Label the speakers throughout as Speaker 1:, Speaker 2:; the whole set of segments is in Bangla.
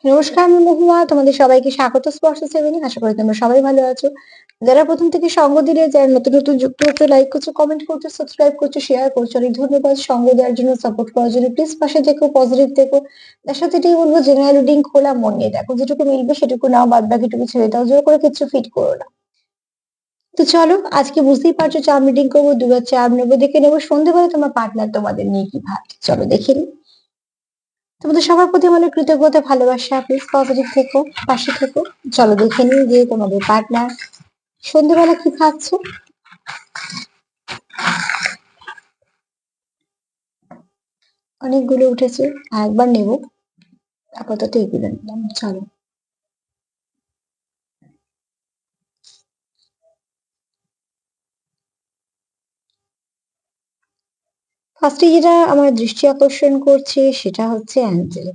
Speaker 1: নমস্কার, আমি মহুয়া। তোমাদের সবাইকে স্বাগত স্পর্শ সেভেনে। আশা করি তোমরা সবাই ভালো আছো। যারা প্রথম থেকে সঙ্গ দিলে, যারা নতুন নতুন যুক্ত হচ্ছে, লাইক করছো, কমেন্ট করছো, সাবস্ক্রাইব করছো, শেয়ার করছো, অনেক ধন্যবাদ। সঙ্গ দেওয়ার জন্য, সাপোর্ট করার জন্য। প্লিজ পাশে থেকো, পজিটিভ থেকো। তার সাথে এটাই বলবো, জেনারেল রিডিং খোলা মন নিয়ে দেখো, যেটুকু মিলবে সেটুকু নাও, বাদ বাকিটুকু ছেড়ে দাও। জোর করে কিছু ফিট করো না। তো চলো, আজকে বুঝতেই পারছো চার্ম রিডিং করবো, দুবার চার্ম নেবো, দেখে নেবো সন্ধ্যেবেলা তোমার পার্টনার তোমাদের নিয়ে কি ভাবছে। চলো দেখে নিই। তোমাদের সবার প্রতি আমার কৃতজ্ঞতা, ভালোবাসা। প্লিজ পজিটিভ থেকো, পাশে থেকো। চলো দেখে নিই যে তোমাদের পার্টনার সন্ধ্যেবেলা কি খাচ্ছে। অনেকগুলো উঠেছে, আর একবার নেব। আপাতত এগুলো নিলাম। চলো, ফার্স্টে যেটা আমার দৃষ্টি আকর্ষণ করছে সেটা হচ্ছে অ্যাঞ্জেল।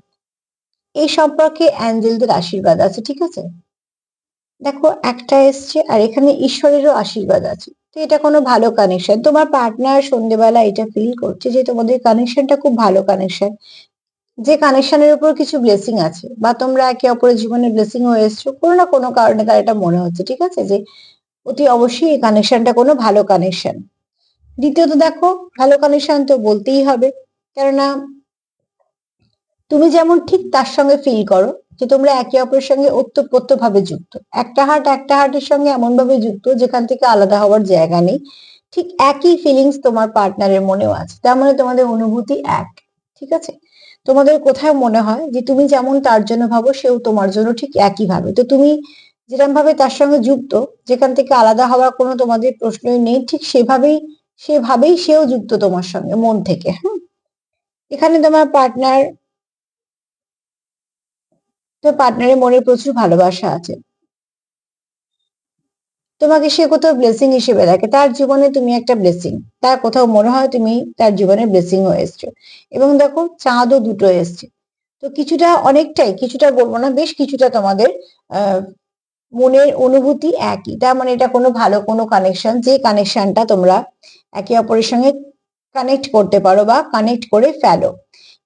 Speaker 1: এই সম্পর্কে অ্যাঞ্জেলদের আশীর্বাদ আছে, ঠিক আছে। দেখো, একটা এসছে, আর এখানে ঈশ্বরেরও আশীর্বাদ আছে। তো এটা কোনো ভালো কানেকশন। তোমার পার্টনার সন্ধ্যেবেলা এটা ফিল করছে যে তোমাদের কানেকশনটা খুব ভালো কানেকশন, যে কানেকশনের উপর কিছু ব্লেসিং আছে, বা তোমরা একে অপরের জীবনে ব্লেসিং হয়ে এসছো কোনো না কোনো কারণে। তার এটা মনে হচ্ছে, ঠিক আছে, যে অতি অবশ্যই এই কানেকশনটা কোনো ভালো কানেকশন। দ্বিতীয়ত দেখো, ভালো কানেকশন তো বলতেই হবে, কেননা তুমি যেমন ঠিক তার সঙ্গে ফিল করো যে তোমরা একে অপরের সঙ্গে ওতপ্রোত ভাবে যুক্ত। একটা হার্টের সঙ্গে এমন ভাবে যুক্ত যেখান থেকে আলাদা হওয়ার জায়গা নেই। ঠিক একই ফিলিংস তোমার পার্টনারের মনেও আছে, তার মানে তোমাদের অনুভূতি এক। ঠিক আছে। তোমাদের কোথায় মনে হয় যে তুমি যেমন তার জন্য ভাবো, সেও তোমার জন্য ঠিক একই ভাবে। তো তুমি যেরকম ভাবে তার সঙ্গে যুক্ত, যেখান থেকে আলাদা হওয়ার কোনো তোমাদের প্রশ্নই নেই, ঠিক সেভাবেই সেও যুক্ত তোমার সঙ্গে মন থেকে। হ্যাঁ, এখানে পার্টনারের মনে প্রচুর ভালোবাসা আছে। তোমাকে সে কোথাও ব্লেসিং হিসেবে দেখে, তার জীবনে তুমি একটা ব্লেসিং। তার কোথাও মনে হয় তুমি তার জীবনে ব্লেসিং হয়ে এসছো। এবং দেখো, চাঁদও দুটো এসছে। তো কিছুটা, অনেকটাই, কিছুটা বলবো না, বেশ কিছুটা তোমাদের আহ মনের অনুভূতি একই। তার মানে এটা কোনো ভালো কোনো কানেকশন, যে কানেকশনটা তোমরা একে অপরের সঙ্গে কানেক্ট করতে পারো বা কানেক্ট করে ফেলো।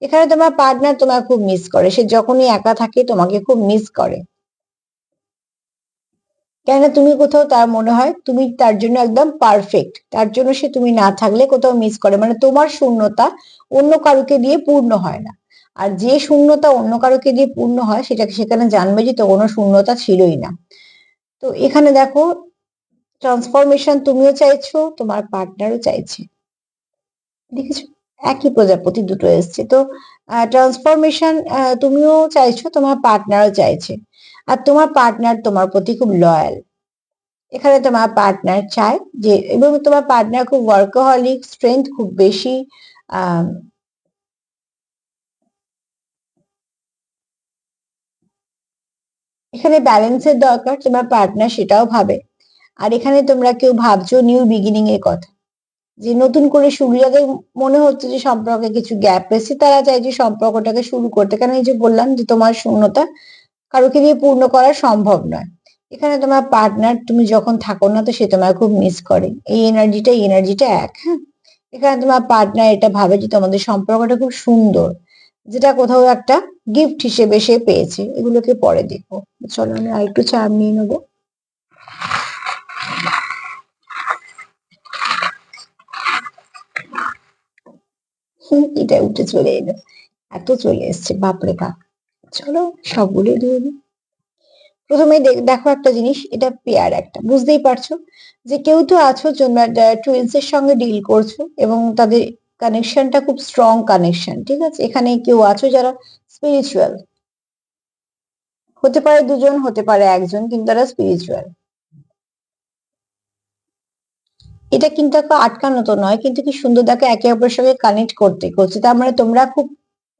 Speaker 1: এখানে তোমার পার্টনার তোমার খুব মিস করে, সে যখনই একা থাকে তোমাকে খুব মিস করে। কেননা তুমি কোথাও, তার মনে হয় তুমি তার জন্য একদম পারফেক্ট, তার জন্য সে তুমি না থাকলে কোথাও মিস করে। মানে তোমার শূন্যতা অন্য কারুকে দিয়ে পূর্ণ হয় না। আর যে শূন্যতা অন্য কারুকে দিয়ে পূর্ণ হয়, সেটাকে সেখানে জানবে যে তো কোনো শূন্যতা ছিলই না। তো এখানে দেখো, ট্রান্সফরমেশন তুমিও চাইছো, তোমার পার্টনারও চাইছে। দেখেছো, একই প্রজাপতি দুটো এসছে। তো ট্রান্সফরমেশন তুমিও চাইছো, তোমার পার্টনারও চাইছে। আর তোমার পার্টনার তোমার প্রতি খুব লয়াল। এখানে তোমার পার্টনার চায় যে, এবং তোমার পার্টনার খুব ওয়ার্কাহলিক, স্ট্রেংথ খুব বেশি। আহ এখানে ব্যালেন্সের দরকার, তোমার পার্টনার সেটাও ভাবে। আর এখানে তোমরা কেউ ভাবছো নিউ বিগিনিং এর কথা, যে নতুন করে শুরু। যাদের মনে হচ্ছে যে সম্পর্কে কিছু গ্যাপ এসেছে, তারা চাইছে সম্পর্কটাকে শুরু করতে। কারণ এই যে বললাম যে তোমার শূন্যতা কারোকে দিয়ে পূর্ণ করা সম্ভব নয়। এখানে তোমার পার্টনার, তুমি যখন থাকো না, তো সে তোমায় খুব মিস করে। এই এনার্জিটা এক। হ্যাঁ, এখানে তোমার পার্টনার এটা ভাবে যে তোমাদের সম্পর্কটা খুব সুন্দর, যেটা কোথাও একটা গিফট হিসেবে সে পেয়েছে। এগুলোকে পরে দেখবো। চলো, আমি আরেকটু চার্ম নিয়ে নেবো। এটা উঠে চলে এলো, এত চলে এসছে, বাপরে বাপ। চলো, সবগুলো দিয়ে দিই। প্রথমে দেখো একটা জিনিস, এটা পেয়ার একটা, বুঝতেই পারছো যে কেউ তো আছো তোমরা টুইন্স এর সঙ্গে ডিল করছো, এবং তাদের কানেকশনটা খুব স্ট্রং কানেকশন। ঠিক আছে, এখানে কেউ আছো যারা স্পিরিচুয়াল। হতে পারে দুজন, হতে পারে একজন, কিন্তু তারা স্পিরিচুয়াল। এটা কিন্তু একটা আটকানো তো নয়, কিন্তু কি সুন্দর দেখো, একে অপরের সঙ্গে কানেক্ট করতে করছে। তার মানে তোমরা খুব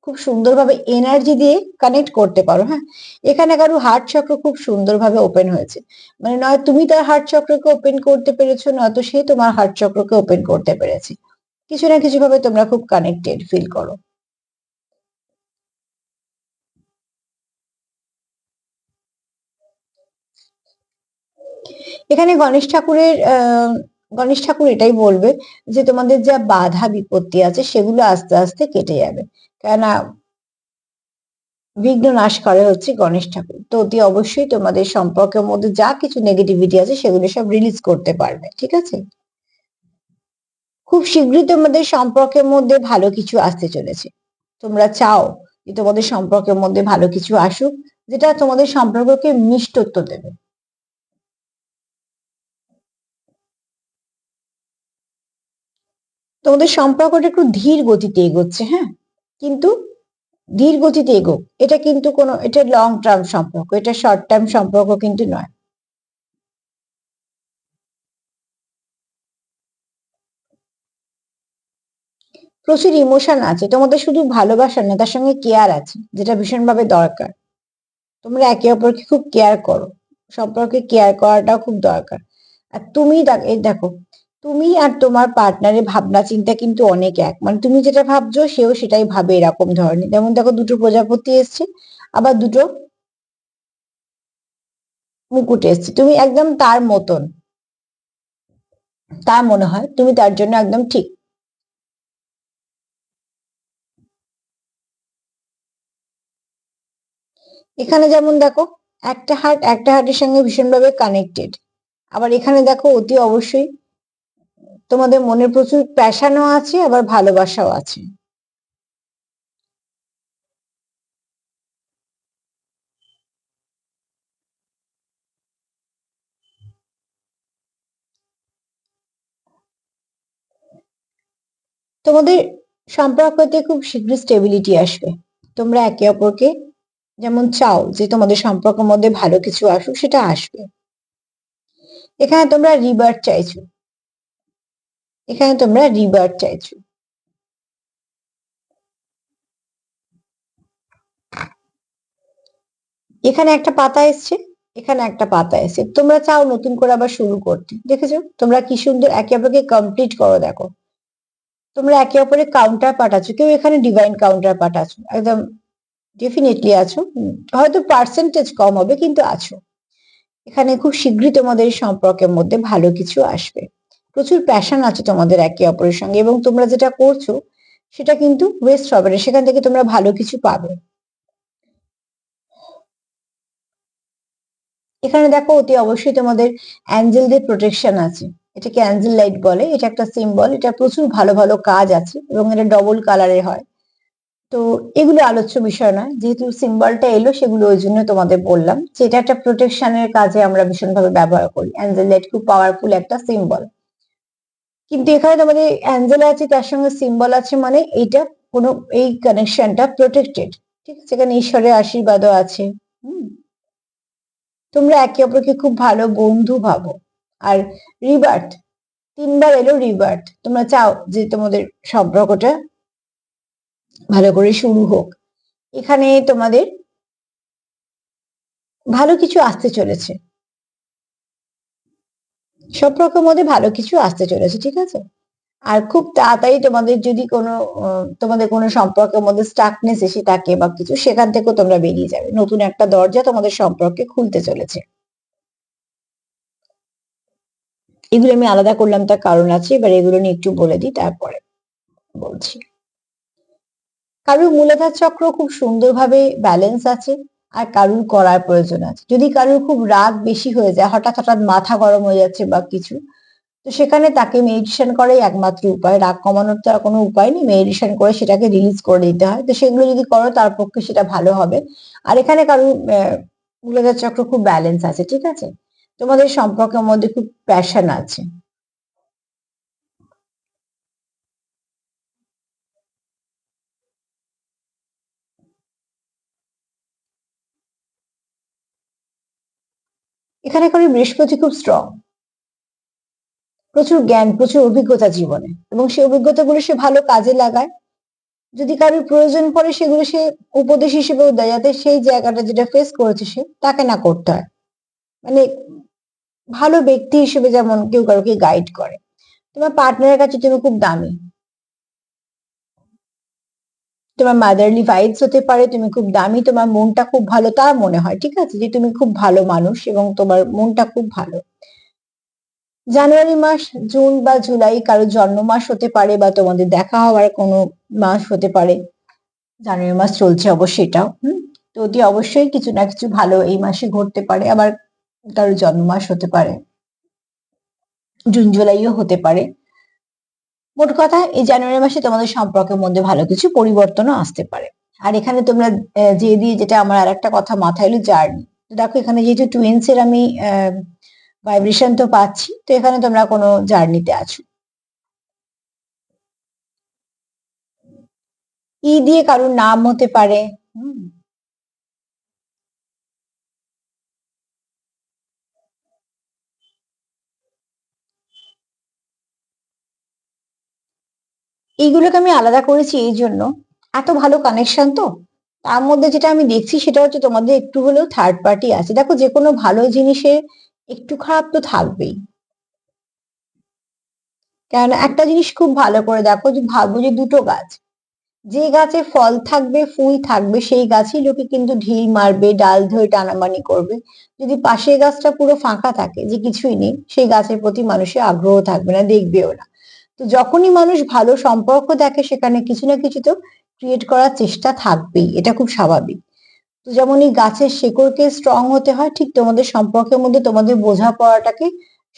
Speaker 1: খুব সুন্দরভাবে এনার্জি দিয়ে কানেক্ট করতে পারো। হ্যাঁ, এখানে কারো হার্ট চক্র খুব সুন্দরভাবে ওপেন হয়েছে। মানে নয় তুমি তার হার্ট চক্রকে ওপেন করতে পেরেছো, নয়তো সে তোমার হার্ট চক্রকে ওপেন করতে পেরেছে। কিছু না কিছু ভাবে তোমরা খুব কানেক্টেড ফিল করো। এখানে গণেশ ঠাকুর এটাই বলবে যে তোমাদের যা বাধা বিপত্তি আছে সেগুলো আস্তে আস্তে কেটে যাবে। কেননা বিঘ্ন নাশ করে হচ্ছে গণেশ ঠাকুর। তো অতি অবশ্যই তোমাদের সম্পর্কের মধ্যে যা কিছু নেগেটিভিটি আছে সেগুলো সব রিলিজ করতে পারবে, ঠিক আছে? খুব শীঘ্রই তোমাদের সম্পর্কের মধ্যে ভালো কিছু আসতে চলেছে। তোমরা চাও যে তোমাদের সম্পর্কের মধ্যে ভালো কিছু আসুক, যেটা তোমাদের সম্পর্ককে মিষ্টত্ব দেবে। তোমাদের সম্পর্কটা একটু ধীর গতিতে এগোচ্ছে, হ্যাঁ, কিন্তু ধীর গতিতে এগোক, এটা কিন্তু কোনো, এটা লং টার্ম সম্পর্ক, এটা শর্ট টার্ম সম্পর্ক কিন্তু নয়। প্রচুর ইমোশন আছে তোমাদের, শুধু ভালোবাসা না, তার সঙ্গে কেয়ার আছে, যেটা ভীষণভাবে দরকার। তোমরা একে অপরকে খুব কেয়ার করো, সম্পর্কে কেয়ার করাটাও খুব দরকার। আর তুমি এই দেখো, তুমি আর তোমার পার্টনারের ভাবনা চিন্তা কিন্তু অনেক এক, মানে তুমি যেটা ভাবছো সেও সেটাই ভাবে, এরকম ধরনের। যেমন দেখো, দুটো প্রজাপতি এসছে, আবার দুটো মুকুট এসছে, তুমি একদম তার মতন, তা মনে হয় তুমি তার জন্য একদম ঠিক। এখানে যেমন দেখো, একটা হার্টের সঙ্গে ভীষণভাবে কানেক্টেড। আবার এখানে দেখো, অতি অবশ্যই তোমাদের মনে প্রচুর প্যাশনও আছে, আবার ভালোবাসাও আছে। তোমাদের সম্পর্কতে খুব শীঘ্র স্টেবিলিটি আসবে। তোমরা একে অপরকে যেমন চাও যে তোমাদের সম্পর্কের মধ্যে ভালো কিছু আসুক, সেটা আসবে। এখানে তোমরা রিবার্থ চাইছো, এখানে তোমরা রিবার্থ চাইছো। এখানে একটা পাতা এসছে, এখানে একটা পাতা এসছে, তোমরা চাও নতুন করে আবার শুরু করতে। দেখেছো তোমরা কি সুন্দর একে অপরকে কমপ্লিট করো, দেখো তোমরা একে অপরের কাউন্টার পার্ট আছো, কেউ এখানে ডিভাইন কাউন্টার পার্ট আছো, একদম ডেফিনেটলি আছো। হয়তো পার্সেন্টেজ কম হবে, কিন্তু আছো। এখানে খুব শীঘ্রই তোমাদের সম্পর্কের মধ্যে ভালো কিছু আসবে। প্রচুর প্যাশন আছে তোমাদের একে অপরের সঙ্গে, এবং তোমরা যেটা করছো সেটা কিন্তু ওয়েস্ট হবে না, সেখান থেকে তোমরা ভালো কিছু পাবে। এখানে দেখো, অতি অবশ্যই তোমাদের অ্যাঞ্জেলদের প্রোটেকশন আছে। এটাকে অ্যাঞ্জেল লাইট বলে, এটা একটা সিম্বল, এটা প্রচুর ভালো ভালো কাজ আছে, এবং এটা ডবল কালারের হয়। তো এগুলো আলোচ্য বিষয় নয়, যেহেতু সিম্বলটা এলো সেগুলো ওই জন্য তোমাদের বললাম যে এটা একটা প্রোটেকশনের কাজে আমরা ভীষণভাবে ব্যবহার করি। অ্যাঞ্জেল লাইট খুব পাওয়ারফুল একটা সিম্বল। কিন্তু এখানে তোমাদের অ্যাঞ্জেল আছে, তার সঙ্গে সিম্বল আছে, মানে এইটা কোনো, এই কানেকশনটা প্রোটেক্টেড, ঠিক আছে? এখানে ঈশ্বরের আশীর্বাদও আছে। হুম, তোমরা একে অপরকে খুব ভালো বন্ধু ভাবো। আর রিবার্থ, তিনবার এলো রিবার্থ, তোমরা চাও যে তোমাদের সম্পর্কটা ভালো করে শুরু হোক। এখানে তোমাদের ভালো কিছু আসতে চলেছে, সম্পর্কের মধ্যে ভালো কিছু আসতে চলেছে, ঠিক আছে? আর খুব তাড়াতাড়ি তোমাদের যদি কোনো তোমাদের কোনো সম্পর্কের মধ্যে স্টাকনেস এসে থাকে বা কিছু, সেখান থেকেও তোমরা বেরিয়ে যাবে, নতুন একটা দরজা তোমাদের সম্পর্কে খুলতে চলেছে। এগুলো আমি আলাদা করলাম, তার কারণ আছে, এবার এগুলো নিয়ে একটু বলে দিই, তারপরে বলছি। কারুর মূলাধার চক্র খুব সুন্দরভাবে ব্যালেন্স আছে, আর কারুর করার প্রয়োজন আছে। যদি কারুর খুব রাগ বেশি হয়ে যায়, হঠাৎ হঠাৎ মাথা গরম হয়ে যাচ্ছে বা কিছু, তো সেখানে তাকে মেডিটেশন করাই একমাত্র উপায়। রাগ কমানোর তো আর কোনো উপায় নেই, মেডিটেশন করে সেটাকে রিলিজ করে দিতে হয়। তো সেগুলো যদি করো, তার পক্ষে সেটা ভালো হবে। আর এখানে কারুর মূলাধার চক্র খুব ব্যালেন্স আছে, ঠিক আছে? তোমাদের সম্পর্কের মধ্যে খুব প্যাশন আছে। এখানে কারুর বৃহস্পতি খুব স্ট্রং, প্রচুর জ্ঞান, প্রচুর অভিজ্ঞতা জীবনে, এবং সেই অভিজ্ঞতাগুলো সে ভালো কাজে লাগায়। যদি কারোর প্রয়োজন পড়ে, সেগুলো সে উপদেশ হিসেবেও দেয়, যাতে সেই জায়গাটা যেটা ফেস করেছে সে, তাকে না করতে হয়। মানে ভালো ব্যক্তি হিসেবে যেমন কেউ কাউকে গাইড করে। তোমার পার্টনারের কাছে তুমি খুব দামি, তোমার মাদারলি ভাইবস হতে পারে, তুমি খুব দামি, তোমার মনটা খুব ভালো, তা মনে হয়, ঠিক আছে, যে তুমি খুব ভালো মানুষ এবং তোমার মনটা খুব ভালো। জানুয়ারি মাস, জুন বা জুলাই কারো জন্ম মাস হতে পারে, বা তোমাদের দেখা হওয়ার কোনো মাস হতে পারে। জানুয়ারি মাস চলছে অবশ্যই এটাও। তো অতি অবশ্যই কিছু না কিছু ভালো এই মাসে ঘটতে পারে, আবার কারোর জন্মমাস হতে পারে, জুন জুলাইও হতে পারে। মোট কথা এই জানুয়ারি মাসে তোমাদের সম্পর্কের মধ্যে ভালো কিছু পরিবর্তনও আসতে পারে। আর এখানে তোমরা যে দিয়ে যেটা আমার আর একটা কথা মাথায় এলো, জার্নি। দেখো এখানে যেহেতু টুইন্স এর আমি ভাইব্রেশন তো পাচ্ছি, তো এখানে তোমরা কোনো জার্নিতে আছো। ই দিয়ে কারোর নাম হতে পারে। এইগুলোকে আমি আলাদা করেছি এই জন্য, এত ভালো কানেকশন তো তার মধ্যে যেটা আমি দেখছি সেটা হচ্ছে তোমাদের একটু হলেও থার্ড পার্টি আছে। দেখো যে কোনো ভালো জিনিসে একটু খারাপ তো থাকবেই, কেন একটা জিনিস খুব ভালো করে দেখো, যে ভাবো যে দুটো গাছ, যে গাছে ফল থাকবে ফুল থাকবে সেই গাছই লোকে কিন্তু ঢিল মারবে, ডাল ধরে টানামানি করবে। যদি পাশের গাছটা পুরো ফাঁকা থাকে, যে কিছুই নেই, সেই গাছের প্রতি মানুষের আগ্রহ থাকবে না, দেখবেও না। তো যখনই মানুষ ভালো সম্পর্ক দেখে সেখানে কিছু না কিছু তো ক্রিয়েট করার চেষ্টা থাকবেই, এটা খুব স্বাভাবিক। তো যেমন এই গাছের শেকড়কে স্ট্রং হতে হয়, ঠিক তোমাদের সম্পর্কের মধ্যে তোমাদের বোঝাপড়াটাকে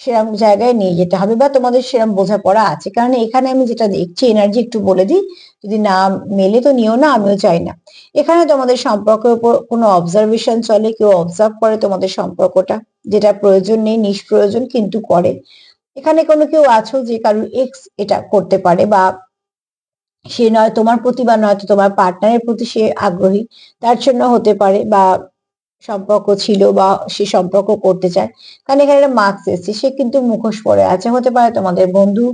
Speaker 1: সেরকম জায়গায় নিয়ে যেতে হবে, বা তোমাদের সেরকম বোঝাপড়া আছে। কারণ এখানে আমি যেটা দেখছি, এনার্জি একটু বলে দিই, যদি না মেলে তো নিও না, আমিও চাই না। এখানে তোমাদের সম্পর্কের উপর কোনো অবজারভেশন চলে, কেউ অবজার্ভ করে তোমাদের সম্পর্কটা, যেটা প্রয়োজন নেই, নিষ্প্রয়োজন কিন্তু করে। এখানে কোনো কেউ আছো যে কারোর এক্স এটা করতে পারে, বা সে নয় তোমার প্রতি, বা নয়তো তোমার পার্টনারের প্রতি সে আগ্রহী, তার জন্য হতে পারে, বা সম্পর্ক ছিল বা সে সম্পর্ক করতে চায়। কারণ এখানে একটা মার্কস এসছে, সে কিন্তু মুখোশ পরে আছে। হতে পারে তোমাদের বন্ধু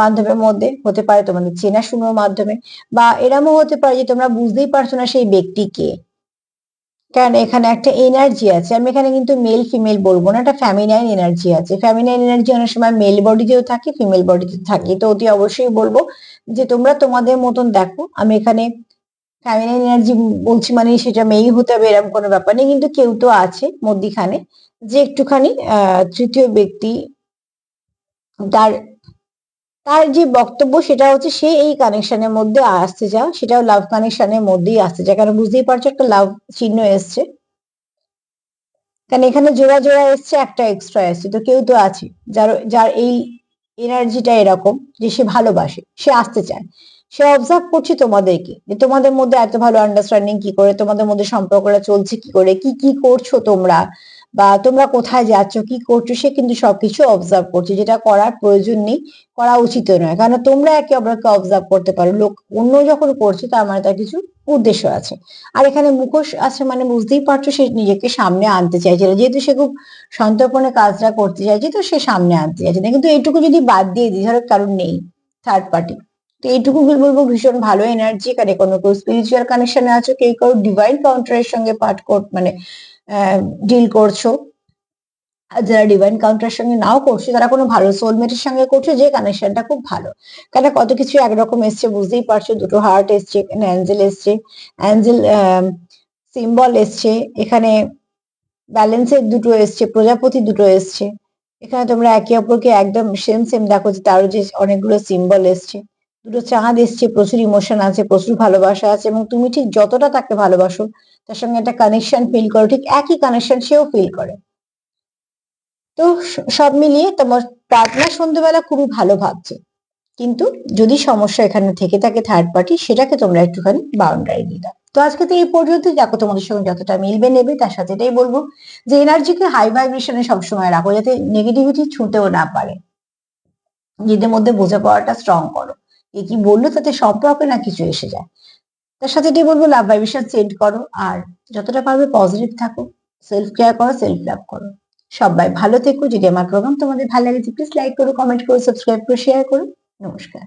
Speaker 1: বান্ধবের মধ্যে, হতে পারে তোমাদের চেনাশোনার মাধ্যমে, বা এরমও হতে পারে যে তোমরা বুঝতেই পারছো না সেই ব্যক্তি কে। কারণ এখানে একটা এনার্জি আছে, আমি এখানে কিন্তু মেল ফিমেল বলবো না, একটা ফ্যামিনাইন এনার্জি আছে। ফ্যামিনাইন এনার্জি অনেক সময় মেল বডিতেও থাকে, ফিমেল বডিতেও থাকে। তো অতি অবশ্যই বলবো যে তোমরা তোমাদের মতন দেখো। আমি এখানে ফ্যামিনাইন এনার্জি বলছি মানে সেটা মেয়েই হতে হবে এরকম কোনো ব্যাপার নেই, কিন্তু কেউ তো আছে মধ্যিখানে যে একটুখানি তৃতীয় ব্যক্তি, তার তার যে বক্তব্য সেটা হচ্ছে সে এই কানেকশনের মধ্যে আসতে চাও, সেটাও লাভ কানেকশনের মধ্যেই আসতে চায়। কারণ বুঝতেই পারছো একটা লাভ চিহ্ন এসছে, কারণ এখানে জোড়া জোড়া এসছে, একটা এক্সট্রা এসছে। তো কেউ তো আছে যার যার এই এনার্জিটা এরকম, যে সে ভালোবাসে, সে আসতে চায়, সে অবজার্ভ করছে তোমাদেরকে, যে তোমাদের মধ্যে এত ভালো আন্ডারস্ট্যান্ডিং কি করে, তোমাদের মধ্যে সম্পর্কটা চলছে কি করে, কি কি করছো তোমরা, বা তোমরা কোথায় যাচ্ছ, কি করছো, সে কিন্তু সবকিছু অবজার্ভ করছে, যেটা করার প্রয়োজন নেই, করা উচিত নয়। কারণ তোমরা একে অপরকে অবজার্ভ করতে পারো, লোক অন্য যখন করছে তার মানে তার কিছু উদ্দেশ্য আছে। আর এখানে মুখোশ আছে মানে বুঝতেই পারছো সে নিজেকে সামনে আনতে চাইছে না, যেহেতু সে খুব সন্তর্পণে কাজটা করতে চাইছে, তো সে সামনে আনতে চাইছে না। কিন্তু এইটুকু যদি বাদ দিয়ে দিই, ধরো কারণ নেই থার্ড পার্টি, তো এইটুকু বলবো ভীষণ ভালো এনার্জি। এখানে কোনো কেউ স্পিরিচুয়াল কানেকশনে আছো, কেউ কারো ডিভাইন কাউন্টারের সঙ্গে পাঠ কর মানে ডিল করছো। আর যারা ডিভাইন কাউন্টারের সঙ্গে নাও করছো, তারা কোনো ভালো সোলমেটের সঙ্গে করছো, যে কানেকশনটা খুব ভালো। কেন কত কিছু একরকম এসছে বুঝতেই পারছো, দুটো হার্ট এসছে, এখানে অ্যাঞ্জেল এসছে, অ্যাঞ্জেল সিম্বল এসছে, এখানে ব্যালেন্সের দুটো এসছে, প্রজাপতি দুটো এসছে। এখানে তোমরা একে অপরকে একদম সেম সেম দেখো, যে তারও যে অনেকগুলো সিম্বল এসছে, দুটো চাঁদ এসছে, প্রচুর ইমোশন আছে, প্রচুর ভালোবাসা আছে, এবং তুমি ঠিক যতটা তাকে ভালোবাসো, তার সঙ্গে একটা কানেকশন ফিল করো, ঠিক একই কানেকশন সেও ফিল করে। তো সব মিলিয়ে তোমার পার্টনার সন্ধ্যেবেলা খুবই ভালো ভাবছে, কিন্তু যদি সমস্যা এখানে থেকে থাকে থার্ড পার্টি, সেটাকে তোমরা একটুখানি বাউন্ডারি দিয়ে দাও। তো আজকে তো এই পর্যন্তই। দেখো তোমাদের সঙ্গে যতটা মিলবে নেবে, তার সাথে এটাই বলবো যে এনার্জিকে হাই ভাইব্রেশনে সবসময় রাখো, যাতে নেগেটিভিটি ছুঁতেও না পারে। নিজেদের মধ্যে বোঝাপড়াটা স্ট্রং করো, এ কি বললো তাতে সম্পর্কে না কিছু এসে যায়। তার সাথে এটাই বলবো, লাভ ভাইব্রেশন সেট করো, আর যতটা পারবে পজিটিভ থাকো, সেলফ কেয়ার করো, সেলফ লাভ করো। সবাই ভালো থেকো। যদি আমার প্রোগ্রাম তোমাদের ভালো লেগেছে, প্লিজ লাইক করো, কমেন্ট করো, সাবস্ক্রাইব করো, শেয়ার করো। নমস্কার।